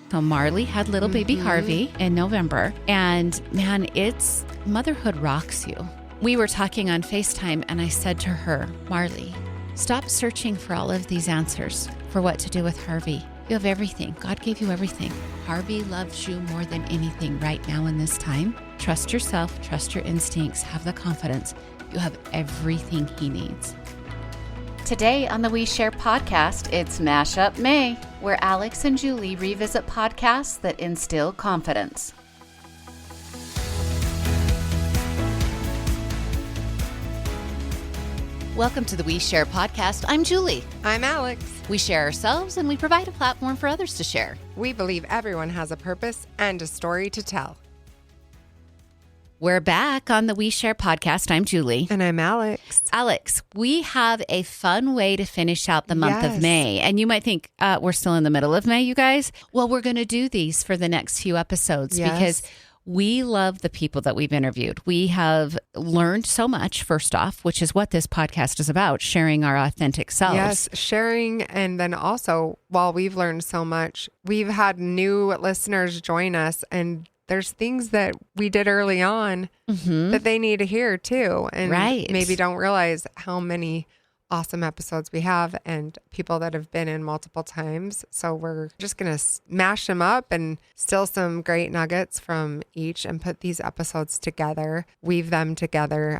So Marley had little baby Harvey in November. And man, motherhood rocks you. We were talking on FaceTime and I said to her, Marley, stop searching for all of these answers for what to do with Harvey. You have everything. God gave you everything. Harvey loves you more than anything right now in this time. Trust yourself, trust your instincts, have the confidence. You have everything he needs. Today on the We Share podcast, it's Mashup May, where Alex and Julie revisit podcasts that instill confidence. Welcome to the We Share podcast. I'm Julie. I'm Alex. We share ourselves and we provide a platform for others to share. We believe everyone has a purpose and a story to tell. We're back on the We Share podcast. I'm Julie. And I'm Alex. Alex, we have a fun way to finish out the month of May. And you might think, we're still in the middle of May, you guys. Well, we're going to do these for the next few episodes because we love the people that we've interviewed. We have learned so much, first off, which is what this podcast is about, sharing our authentic selves. Yes, sharing. And then also, while we've learned so much, we've had new listeners join us, and there's things that we did early on that they need to hear too. And maybe don't realize how many awesome episodes we have and people that have been in multiple times. So we're just going to mash them up and steal some great nuggets from each and put these episodes together, weave them together.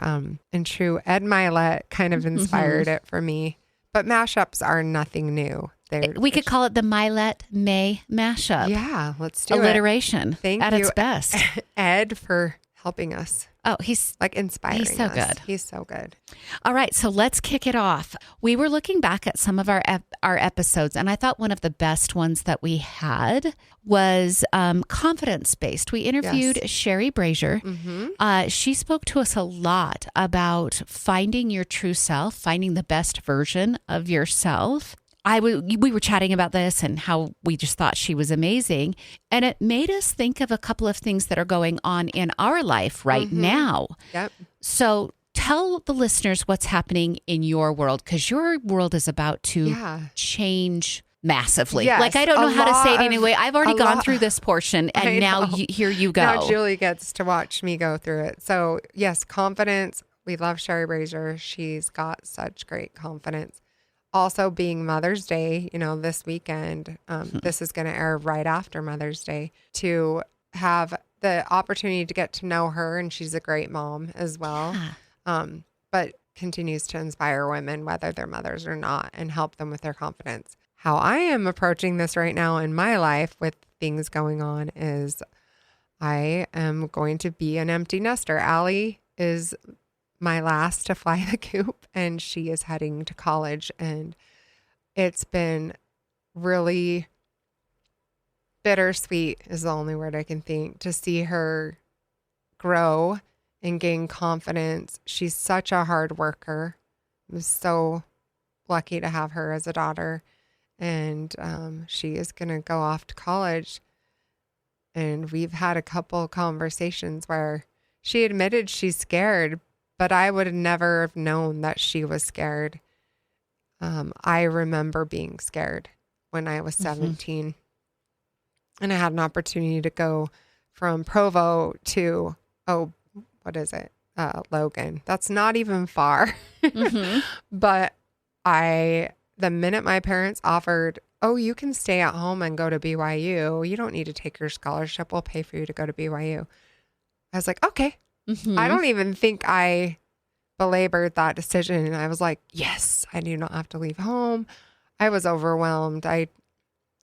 In true Ed Milet kind of inspired it for me. But mashups are nothing new. We could call it the Milet May Mashup. Yeah, let's do Alliteration. Thank at you, its best. Ed, for helping us. Oh, he's like inspiring us. He's so good. He's so good. All right, so let's kick it off. We were looking back at some of our episodes, and I thought one of the best ones that we had was confidence-based. We interviewed Sheri Brasier. She spoke to us a lot about finding your true self, finding the best version of yourself. We were chatting about this and how we just thought she was amazing. And it made us think of a couple of things that are going on in our life right now. Yep. So tell the listeners what's happening in your world, because your world is about to change massively. Yes, like, I don't know how to say it anyway. I've already gone through this portion and now here you go. Now Julie gets to watch me go through it. So yes, confidence. We love Sheri Brasier. She's got such great confidence. Also being Mother's Day, this weekend, this is going to air right after Mother's Day, to have the opportunity to get to know her. And she's a great mom as well. But continues to inspire women, whether they're mothers or not, and help them with their confidence. How I am approaching this right now in my life with things going on is I am going to be an empty nester. Allie is my last to fly the coop, and she is heading to college, and it's been really bittersweet is the only word I can think, to see her grow and gain confidence. She's such a hard worker. I'm so lucky to have her as a daughter, and she is going to go off to college, and we've had a couple conversations where she admitted she's scared, but I would have never have known that she was scared. I remember being scared when I was 17. And I had an opportunity to go from Provo to, Logan. That's not even far. But the minute my parents offered, you can stay at home and go to BYU. You don't need to take your scholarship. We'll pay for you to go to BYU. I was like, okay. I don't even think I belabored that decision. And I was like, yes, I do not have to leave home. I was overwhelmed. I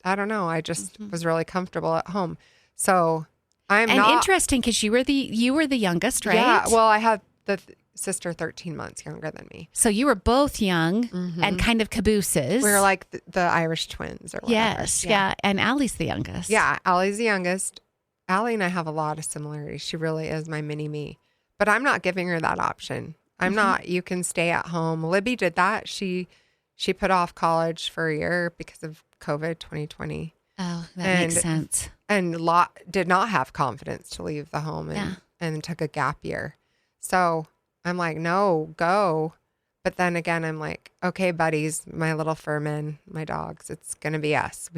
don't know. I just was really comfortable at home. So interesting, because you were the youngest, right? Yeah. Well, I had the sister 13 months younger than me. So you were both young and kind of cabooses. We were like the Irish twins or whatever. Yes. Yeah. And Allie's the youngest. Yeah. Allie's the youngest. Allie and I have a lot of similarities. She really is my mini me, but I'm not giving her that option. I'm not, you can stay at home. Libby did that. She put off college for a year because of COVID 2020. Oh, that makes sense. And did not have confidence to leave the home and took a gap year. So I'm like, no, go. But then again, I'm like, okay, buddies, my little fur men, my dogs, it's going to be us.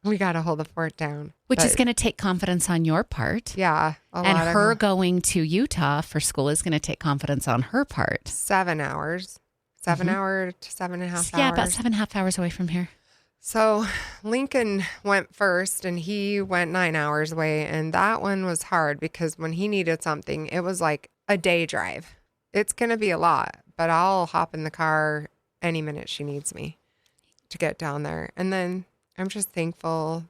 We got to hold the fort down. Which is going to take confidence on your part. Yeah. And her going to Utah for school is going to take confidence on her part. 7 hours. 7 hour to 7.5 hours. Yeah, about 7.5 hours away from here. So Lincoln went first and he went 9 hours away. And that one was hard because when he needed something, it was like a day drive. It's going to be a lot, but I'll hop in the car any minute she needs me to get down there. And then I'm just thankful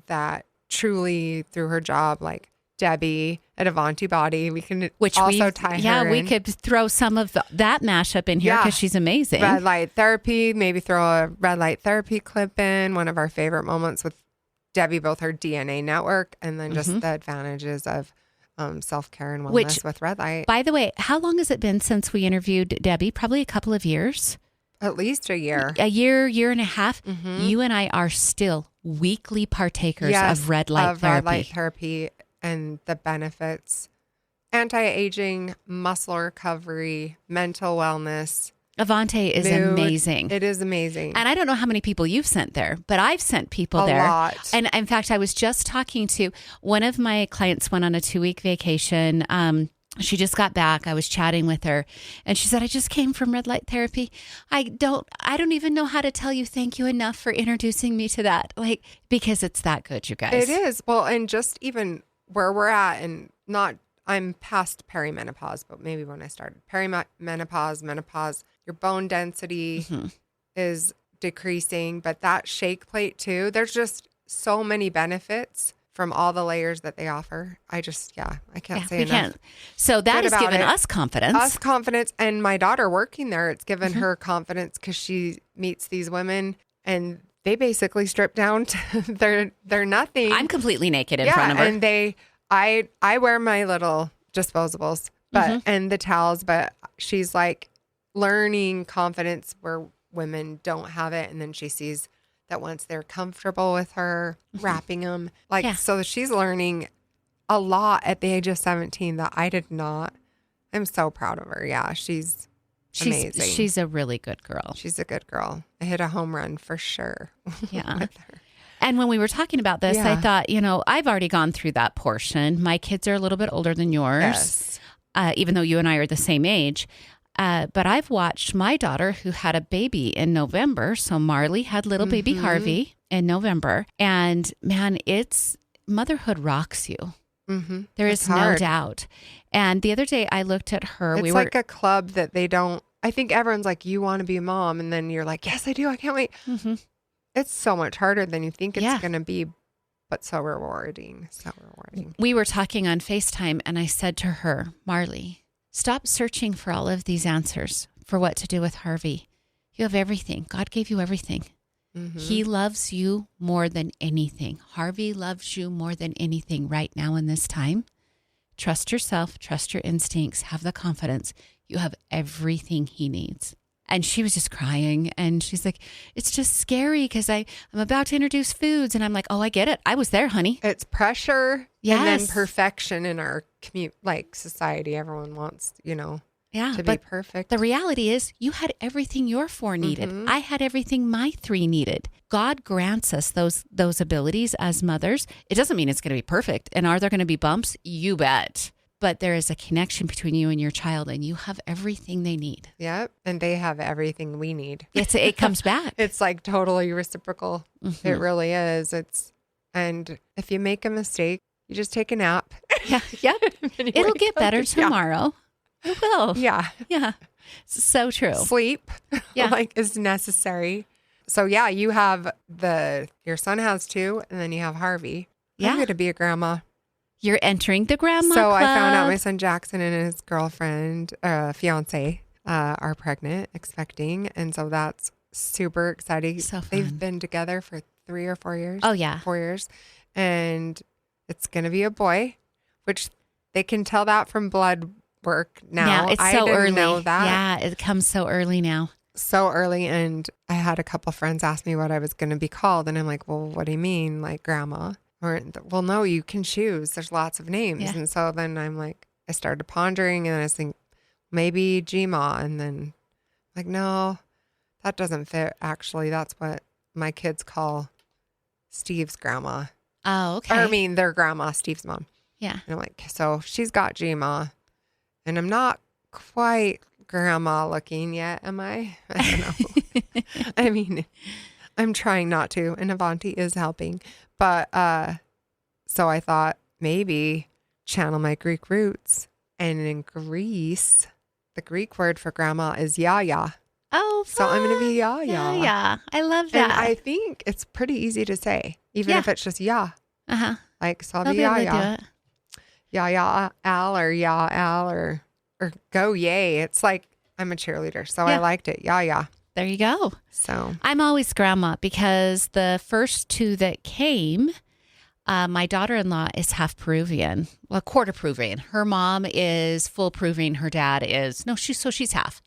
that truly through her job, like Debbie at Avanti Body, we can also tie her in. Yeah, we could throw some of that mashup in here because she's amazing. Red light therapy, maybe throw a red light therapy clip in. One of our favorite moments with Debbie, both her DNA network and then just the advantages of self-care and wellness with red light. By the way, how long has it been since we interviewed Debbie? Probably a couple of years. At least a year. A year and a half. You and I are still weekly partakers of red light therapy. Red light therapy and the benefits. Anti-aging, muscle recovery, mental wellness. Avanti is amazing. It is amazing. And I don't know how many people you've sent there, but I've sent people there. A lot. And in fact, I was just talking to one of my clients went on a 2-week vacation. She just got back. I was chatting with her and she said, I just came from red light therapy. I don't even know how to tell you thank you enough for introducing me to that. Like, because it's that good, you guys. It is. Well, and just even where we're at and I'm past perimenopause, but maybe when I started perimenopause, menopause, your bone density is decreasing, but that shake plate too, there's just so many benefits from all the layers that they offer. I can't say enough. So that has given us confidence. And my daughter working there, it's given her confidence because she meets these women and they basically strip down to they're nothing. I'm completely naked in front of her. And I wear my little disposables, but and the towels, but she's like learning confidence where women don't have it, and then she sees that once they're comfortable with her, wrapping them. So she's learning a lot at the age of 17 that I did not. I'm so proud of her. Yeah, she's amazing. She's a really good girl. She's a good girl. I hit a home run for sure. Yeah. with her. And when we were talking about this, I thought, I've already gone through that portion. My kids are a little bit older than yours, even though you and I are the same age. But I've watched my daughter who had a baby in November. So Marley had little baby Harvey in November. And man, motherhood rocks you. There is no doubt. And the other day I looked at her. It's like a club that they don't, I think everyone's like, you want to be a mom. And then you're like, yes, I do. I can't wait. It's so much harder than you think it's going to be, but so rewarding. So rewarding. We were talking on FaceTime and I said to her, Marley, stop searching for all of these answers for what to do with Harvey. You have everything. God gave you everything. He loves you more than anything. Harvey loves you more than anything right now in this time. Trust yourself. Trust your instincts. Have the confidence. You have everything he needs. And she was just crying. And she's like, it's just scary because I'm about to introduce foods. And I'm like, oh, I get it. I was there, honey. It's pressure and then perfection in our society. Everyone wants, to be perfect. The reality is you had everything your 4 needed. I had everything my 3 needed. God grants us those abilities as mothers. It doesn't mean it's going to be perfect. And are there going to be bumps? You bet. But there is a connection between you and your child, and you have everything they need. Yep. And they have everything we need. It comes back. It's like totally reciprocal. It really is. And if you make a mistake, you just take a nap. Yeah. Yep. It'll get better tomorrow. It will. Yeah. Yeah. So true. Sleep is necessary. So you have your son has 2 and then you have Harvey. I'm going to be a grandma. You're entering the grandma So club. I found out my son Jackson and his girlfriend, fiance, are pregnant, expecting. And so that's super exciting. So fun. They've been together for 3 or 4 years. Oh, yeah. 4 years. And it's going to be a boy, which they can tell that from blood work now. It's I so didn't early. know that. Yeah, it comes so early now. So early. And I had a couple friends ask me what I was going to be called. And I'm like, well, what do you mean? Like grandma? Or, well, no, you can choose. There's lots of names. Yeah. And so then I'm like, I started pondering and I was thinking, maybe Gma. And then like, no, that doesn't fit. Actually, that's what my kids call Steve's grandma. Oh, okay. Or I mean, their grandma, Steve's mom. Yeah. And I'm like, so she's got Gma, and I'm not quite grandma looking yet, am I? I don't know. I mean, I'm trying not to, and Avanti is helping. But so I thought maybe channel my Greek roots. And in Greece, the Greek word for grandma is yaya. Oh, so I'm going to be yaya. Yeah. I love that. And I think it's pretty easy to say, even if it's just ya. Uh-huh. Like, so I'll They'll be be able to yaya. do it. Yaya Al or ya Al or go yay. It's like I'm a cheerleader. So I liked it. Yaya. There you go. So I'm always grandma because the first two that came, my daughter-in-law is half Peruvian, well, quarter Peruvian. Her mom is full Peruvian. Her dad is, she's half.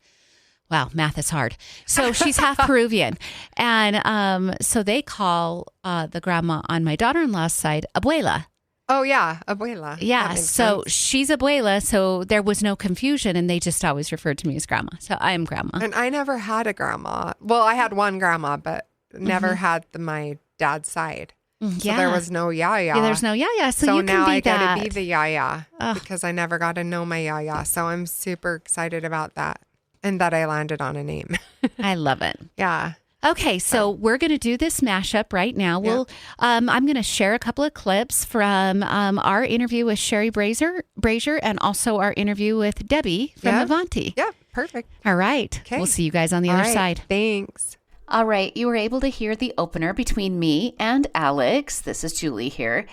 Wow, math is hard. So she's half Peruvian. And so they call the grandma on my daughter-in-law's side, abuela. Oh, yeah, abuela. Yeah, so sense. She's abuela, so there was no confusion, and they just always referred to me as grandma. So I am grandma. And I never had a grandma. Well, I had one grandma, but never had my dad's side. So there was no yaya. Yeah, there's no yaya. So you now can be I that. got to be the yaya because I never got to know my yaya. So I'm super excited about that and that I landed on a name. I love it. Yeah. Okay, so we're going to do this mashup right now. I'm going to share a couple of clips from our interview with Sheri Brasier and also our interview with Debbie from Avanti. Yeah, perfect. All right. Okay. We'll see you guys on the other side. Thanks. All right, you were able to hear the opener between me and Alex. This is Julie here.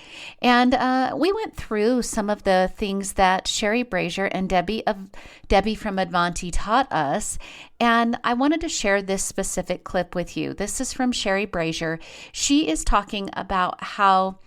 And we went through some of the things that Sheri Brasier and Debbie from Avanti taught us. And I wanted to share this specific clip with you. This is from Sheri Brasier. She is talking about how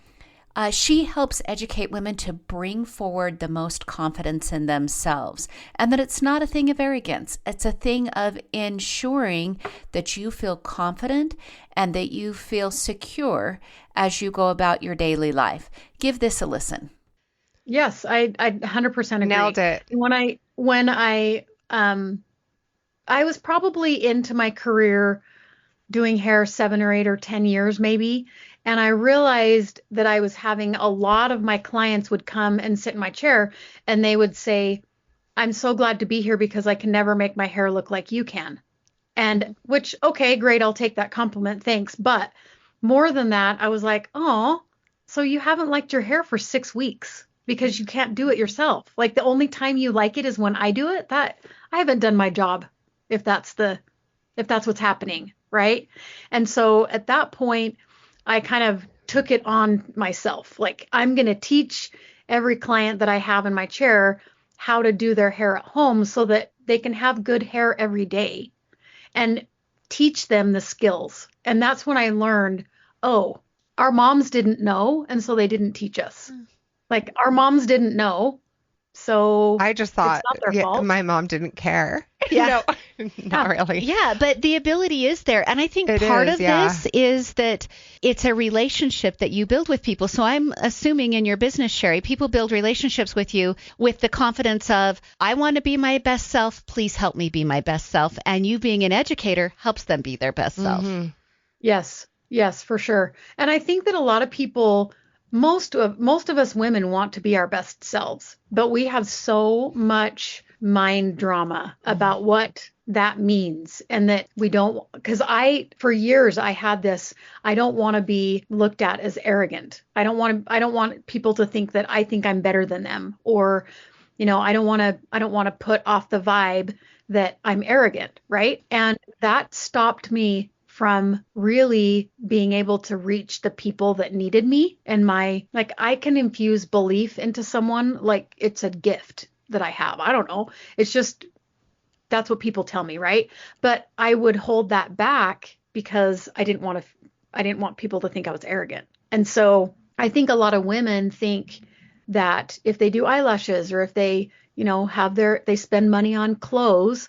she helps educate women to bring forward the most confidence in themselves, and that it's not a thing of arrogance. It's a thing of ensuring that you feel confident and that you feel secure as you go about your daily life. Give this a listen. Yes, I 100% agree. Nailed it. When I was probably into my career doing hair 7 or 8 or 10 years maybe. And I realized that I was having a lot of my clients would come and sit in my chair and they would say, I'm so glad to be here because I can never make my hair look like you can. And which, okay, great. I'll take that compliment. Thanks. But more than that, I was like, oh, so you haven't liked your hair for 6 weeks because you can't do it yourself. Like the only time you like it is when I do it. That I haven't done my job if that's what's happening. Right. And so at that point, I kind of took it on myself. Like I'm going to teach every client that I have in my chair how to do their hair at home so that they can have good hair every day and teach them the skills. And that's when I learned, oh, our moms didn't know. And so they didn't teach us. Like our moms didn't know. So I just thought it's not their fault. My mom didn't care. Yeah. No, not really. Yeah, but the ability is there. And I think part of this is that it's a relationship that you build with people. So I'm assuming in your business, Sheri, people build relationships with you with the confidence of, I want to be my best self. Please help me be my best self. And you being an educator helps them be their best self. Yes, for sure. And I think that a lot of people, most of us women want to be our best selves, but we have so much mind drama about what that means and that we don't, because for years I had this, I don't want to be looked at as arrogant. I don't want people to think that I think I'm better than them, or, I don't want to put off the vibe that I'm arrogant. Right. And that stopped me from really being able to reach the people that needed me. And I can infuse belief into someone like it's a gift that I have. I don't know. It's just, that's what people tell me. Right. But I would hold that back because I didn't want people to think I was arrogant. And so I think a lot of women think that if they do eyelashes or if they, they spend money on clothes,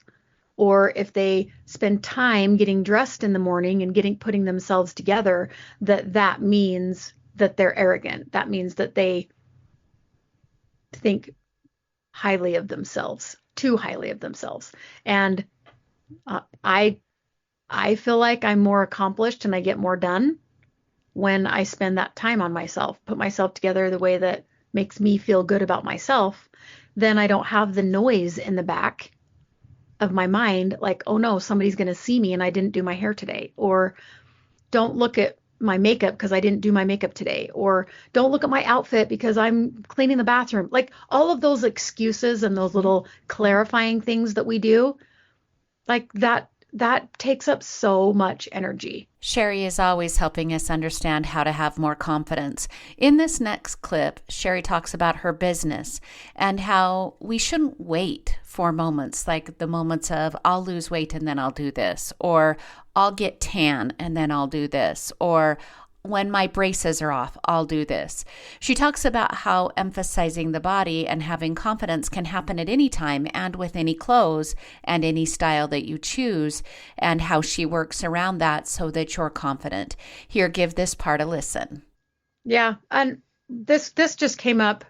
or if they spend time getting dressed in the morning and putting themselves together, that means that they're arrogant. That means that they think highly of themselves, too highly of themselves. And I feel like I'm more accomplished and I get more done when I spend that time on myself, put myself together the way that makes me feel good about myself, then I don't have the noise in the back of my mind, like, oh no, somebody's going to see me and I didn't do my hair today, or don't look at my makeup because I didn't do my makeup today, or don't look at my outfit because I'm cleaning the bathroom. Like all of those excuses and those little clarifying things that we do, like that takes up so much energy. Sheri is always helping us understand how to have more confidence. In this next clip, Sheri talks about her business and how we shouldn't wait for moments, like the moments of I'll lose weight and then I'll do this, or I'll get tan and then I'll do this, or when my braces are off, I'll do this. She talks about how emphasizing the body and having confidence can happen at any time and with any clothes and any style that you choose, and how she works around that so that you're confident. Here, give this part a listen. Yeah. And this just came up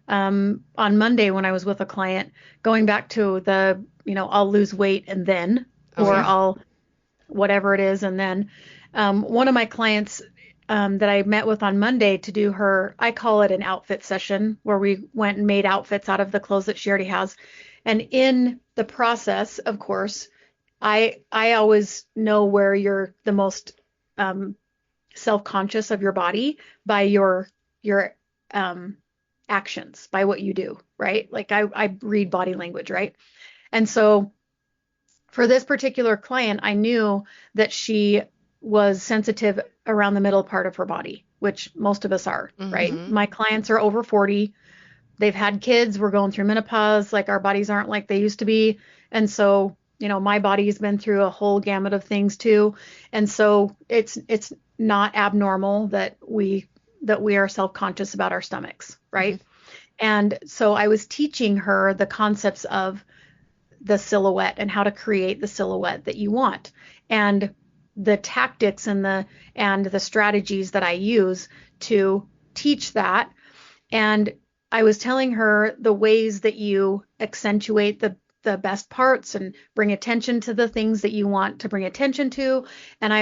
on Monday when I was with a client, going back to the, I'll lose weight and then, or I'll whatever it is. And then one of my clients that I met with on Monday to do her, I call it an outfit session, where we went and made outfits out of the clothes that she already has. And in the process, of course, I always know where you're the most self-conscious of your body by your actions, by what you do, right? Like I read body language, right? And so for this particular client, I knew that she was sensitive around the middle part of her body, which most of us are, right? My clients are over 40. They've had kids. We're going through menopause. Like our bodies aren't like they used to be. And so, my body's been through a whole gamut of things too. And so it's not abnormal that we are self-conscious about our stomachs, right? And so I was teaching her the concepts of the silhouette and how to create the silhouette that you want, and the tactics and the strategies that I use to teach that. And I was telling her the ways that you accentuate the best parts and bring attention to the things that you want to bring attention to. And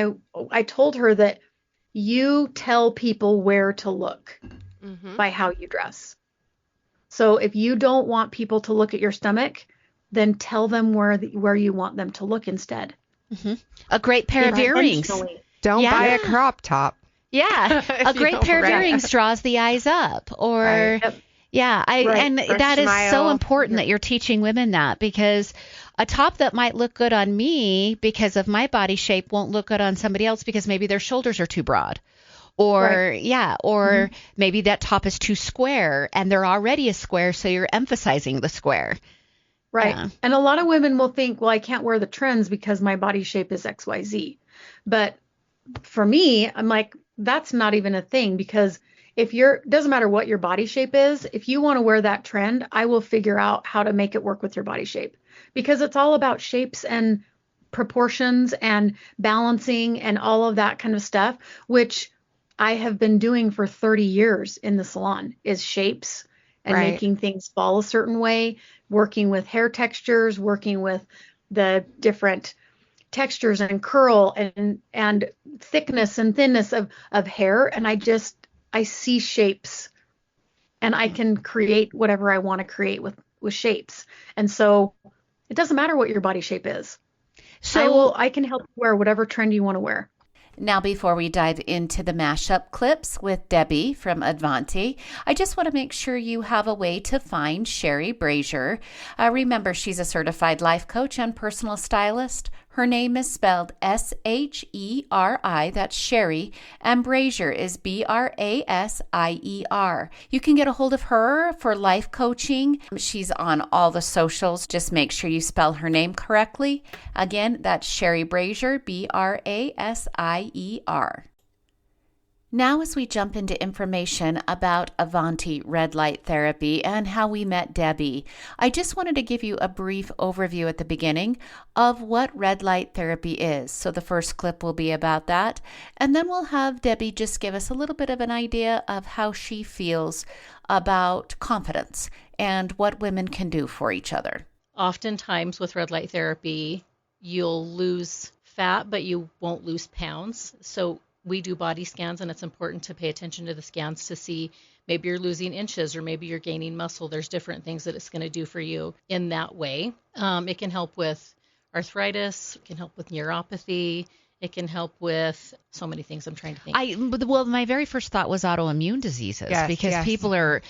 I told her that you tell people where to look by how you dress. So if you don't want people to look at your stomach, then tell them where you want them to look instead. A great pair of earrings. Don't buy a crop top. Yeah. A great pair of earrings draws the eyes up. Or, yeah. And or that smile. Is so important that you're teaching women that, because a top that might look good on me because of my body shape won't look good on somebody else because maybe their shoulders are too broad. Or, maybe that top is too square and they're already a square, so you're emphasizing the square. Right. Yeah. And a lot of women will think, well, I can't wear the trends because my body shape is XYZ. But for me, I'm like, that's not even a thing, because doesn't matter what your body shape is, if you want to wear that trend, I will figure out how to make it work with your body shape, because it's all about shapes and proportions and balancing and all of that kind of stuff, which I have been doing for 30 years in the salon, is shapes and making things fall a certain way, working with hair textures, working with the different textures and curl and thickness and thinness of hair. And I see shapes, and I can create whatever I want to create with shapes. And so it doesn't matter what your body shape is. So I can help you wear whatever trend you want to wear. Now, before we dive into the mashup clips with Debbie from Avanti, I just want to make sure you have a way to find Sheri Brasier. Remember, she's a certified life coach and personal stylist. Her name is spelled S-H-E-R-I, that's Sheri, and Brasier is B-R-A-S-I-E-R. You can get a hold of her for life coaching. She's on all the socials. Just make sure you spell her name correctly. Again, that's Sheri Brasier, B-R-A-S-I-E-R. Now, as we jump into information about Avanti red light therapy and how we met Debbie, I just wanted to give you a brief overview at the beginning of what red light therapy is. So the first clip will be about that, and then we'll have Debbie just give us a little bit of an idea of how she feels about confidence and what women can do for each other. Oftentimes with red light therapy, you'll lose fat, but you won't lose pounds. So we do body scans, and it's important to pay attention to the scans to see maybe you're losing inches or maybe you're gaining muscle. There's different things that it's going to do for you in that way. It can help with arthritis, it can help with neuropathy, it can help with so many things. I'm trying to think. Well, my very first thought was autoimmune diseases, because people are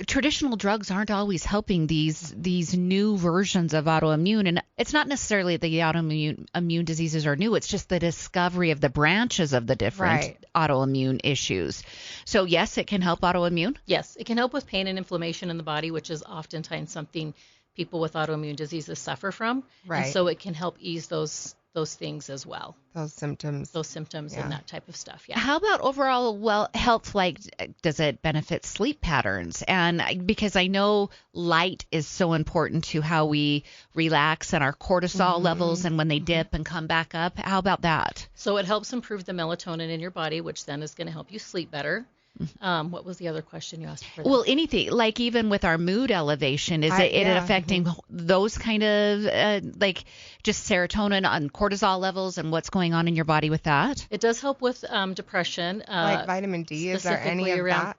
traditional drugs aren't always helping these new versions of autoimmune. And it's not necessarily the autoimmune diseases are new. It's just the discovery of the branches of the different autoimmune issues. So yes, it can help autoimmune. Yes, it can help with pain and inflammation in the body, which is oftentimes something people with autoimmune diseases suffer from. Right. And so it can help ease those things as well. Those symptoms And that type of stuff. Yeah. How about overall health? Like, does it benefit sleep patterns? And because I know light is so important to how we relax and our cortisol levels, and when they dip and come back up. How about that? So it helps improve the melatonin in your body, which then is going to help you sleep better. What was the other question you asked for? Well, anything, like even with our mood elevation, is it affecting those kind of like just serotonin and cortisol levels and what's going on in your body with that? It does help with depression. Like vitamin D, is there any of that?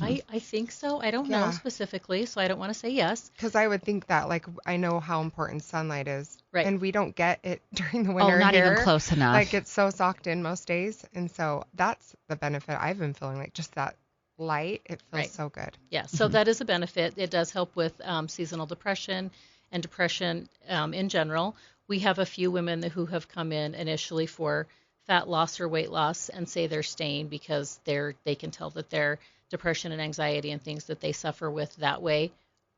I think so. I don't know specifically, so I don't want to say yes. Because I would think that, like, I know how important sunlight is. Right. And we don't get it during the winter. Oh, not here. even close enough. Like, it's so socked in most days. And so that's the benefit I've been feeling, like just that light. It feels so good. Yeah. So that is a benefit. It does help with seasonal depression and depression in general. We have a few women who have come in initially for fat loss or weight loss and say they're staying because they can tell that their depression and anxiety and things that they suffer with that way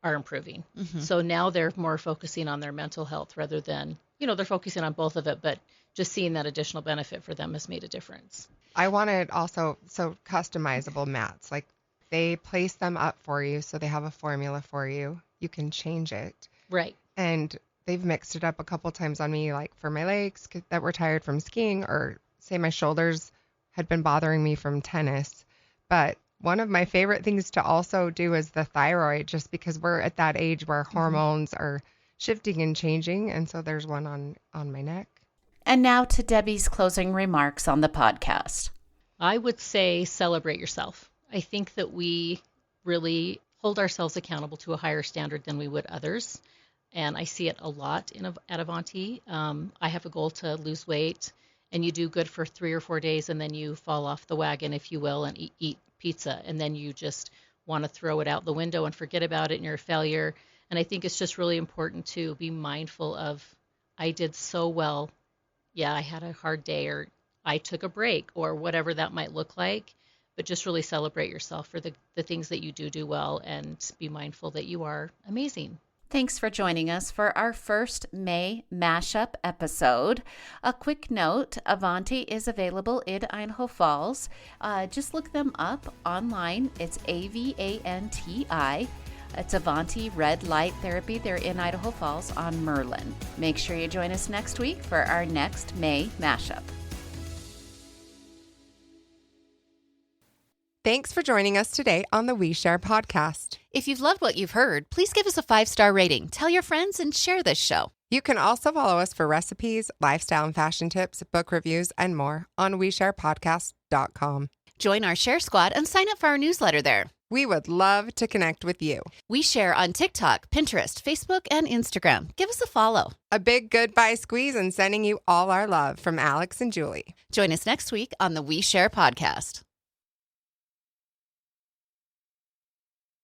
are improving. So now they're more focusing on their mental health rather than, they're focusing on both of it, but just seeing that additional benefit for them has made a difference. I wanted also customizable mats. Like, they place them up for you, so they have a formula for you. You can change it. Right. And they've mixed it up a couple times on me, like for my legs that were tired from skiing, or say my shoulders had been bothering me from tennis. But one of my favorite things to also do is the thyroid, just because we're at that age where hormones are shifting and changing. And so there's one on my neck. And now to Debbie's closing remarks on the podcast. I would say celebrate yourself. I think that we really hold ourselves accountable to a higher standard than we would others. And I see it a lot at Avanti. I have a goal to lose weight, and you do good for 3 or 4 days, and then you fall off the wagon, if you will, and eat pizza. And then you just want to throw it out the window and forget about it, and you're a failure. And I think it's just really important to be mindful of, I did so well. Yeah, I had a hard day, or I took a break, or whatever that might look like. But just really celebrate yourself for the things that you do well, and be mindful that you are amazing. Thanks for joining us for our first May Mashup episode. A quick note, Avanti is available in Idaho Falls. Just look them up online. It's AVANTI. It's Avanti Red Light Therapy. They're in Idaho Falls on Merlin. Make sure you join us next week for our next May Mashup. Thanks for joining us today on the We Share podcast. If you've loved what you've heard, please give us a 5-star rating. Tell your friends and share this show. You can also follow us for recipes, lifestyle and fashion tips, book reviews, and more on WeSharePodcast.com. Join our Share Squad and sign up for our newsletter there. We would love to connect with you. We share on TikTok, Pinterest, Facebook, and Instagram. Give us a follow. A big goodbye squeeze and sending you all our love from Alex and Julie. Join us next week on the We Share podcast.